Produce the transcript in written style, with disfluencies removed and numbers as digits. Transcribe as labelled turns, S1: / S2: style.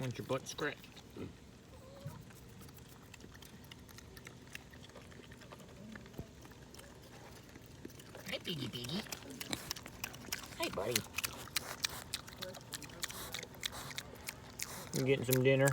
S1: Want your butt scratched? Hi, Piggy Piggy. Hey, buddy. You getting some dinner?